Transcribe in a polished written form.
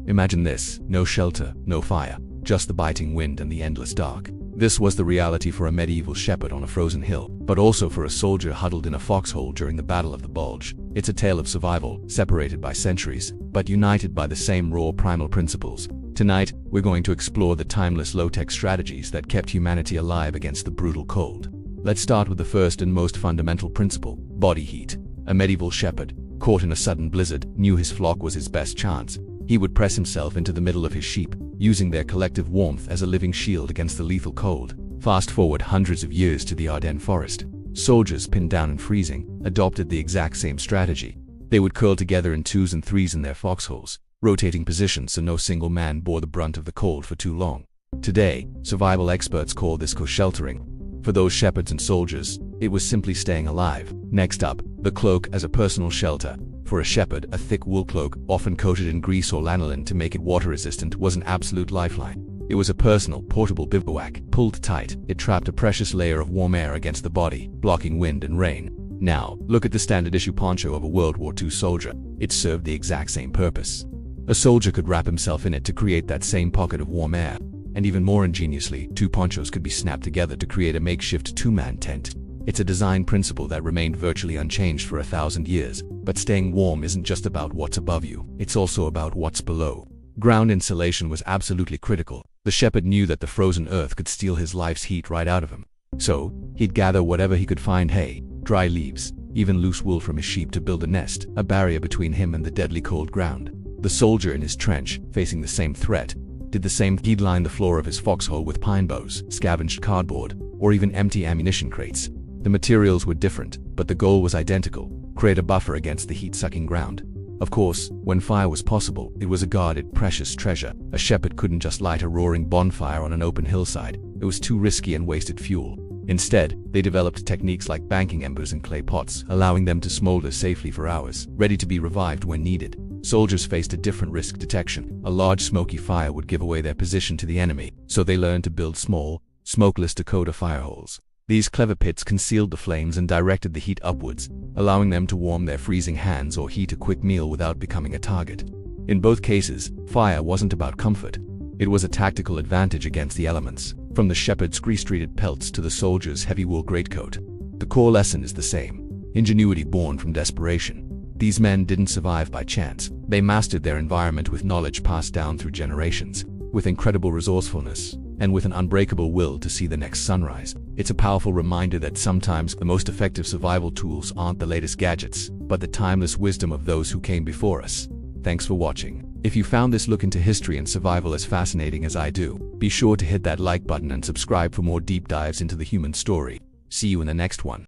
Imagine this: no shelter, no fire, just the biting wind and the endless dark. This was the reality for a medieval shepherd on a frozen hill, but also for a soldier huddled in a foxhole during the Battle of the Bulge. It's a tale of survival, separated by centuries, but united by the same raw primal principles. Tonight, we're going to explore the timeless low-tech strategies that kept humanity alive against the brutal cold. Let's start with the first and most fundamental principle: body heat. A medieval shepherd, caught in a sudden blizzard, knew his flock was his best chance. He would press himself into the middle of his sheep, using their collective warmth as a living shield against the lethal cold. Fast forward hundreds of years to the Ardennes forest. Soldiers, pinned down and freezing, adopted the exact same strategy. They would curl together in twos and threes in their foxholes, rotating positions so no single man bore the brunt of the cold for too long. Today, survival experts call this co-sheltering. For those shepherds and soldiers, it was simply staying alive. Next up, the cloak as a personal shelter. For a shepherd, a thick wool cloak, often coated in grease or lanolin to make it water-resistant, was an absolute lifeline. It was a personal, portable bivouac. Pulled tight, it trapped a precious layer of warm air against the body, blocking wind and rain. Now, look at the standard-issue poncho of a World War II soldier. It served the exact same purpose. A soldier could wrap himself in it to create that same pocket of warm air. And even more ingeniously, two ponchos could be snapped together to create a makeshift two-man tent. It's a design principle that remained virtually unchanged for 1,000 years. But staying warm isn't just about what's above you, it's also about what's below. Ground insulation was absolutely critical. The shepherd knew that the frozen earth could steal his life's heat right out of him. So, he'd gather whatever he could find: hay, dry leaves, even loose wool from his sheep to build a nest, a barrier between him and the deadly cold ground. The soldier in his trench, facing the same threat, did the same. He'd line the floor of his foxhole with pine boughs, scavenged cardboard, or even empty ammunition crates. The materials were different, but the goal was identical: create a buffer against the heat-sucking ground. Of course, when fire was possible, it was a guarded, precious treasure. A shepherd couldn't just light a roaring bonfire on an open hillside. It was too risky and wasted fuel. Instead, they developed techniques like banking embers in clay pots, allowing them to smolder safely for hours, ready to be revived when needed. Soldiers faced a different risk detection. A large smoky fire would give away their position to the enemy, so they learned to build small, smokeless Dakota fireholes. These clever pits concealed the flames and directed the heat upwards, allowing them to warm their freezing hands or heat a quick meal without becoming a target. In both cases, fire wasn't about comfort. It was a tactical advantage against the elements. From the shepherd's grease-treated pelts to the soldier's heavy wool greatcoat, the core lesson is the same: ingenuity born from desperation. These men didn't survive by chance. They mastered their environment with knowledge passed down through generations, with incredible resourcefulness, and with an unbreakable will to see the next sunrise. It's a powerful reminder that sometimes the most effective survival tools aren't the latest gadgets, but the timeless wisdom of those who came before us. Thanks for watching. If you found this look into history and survival as fascinating as I do, be sure to hit that like button and subscribe for more deep dives into the human story. See you in the next one.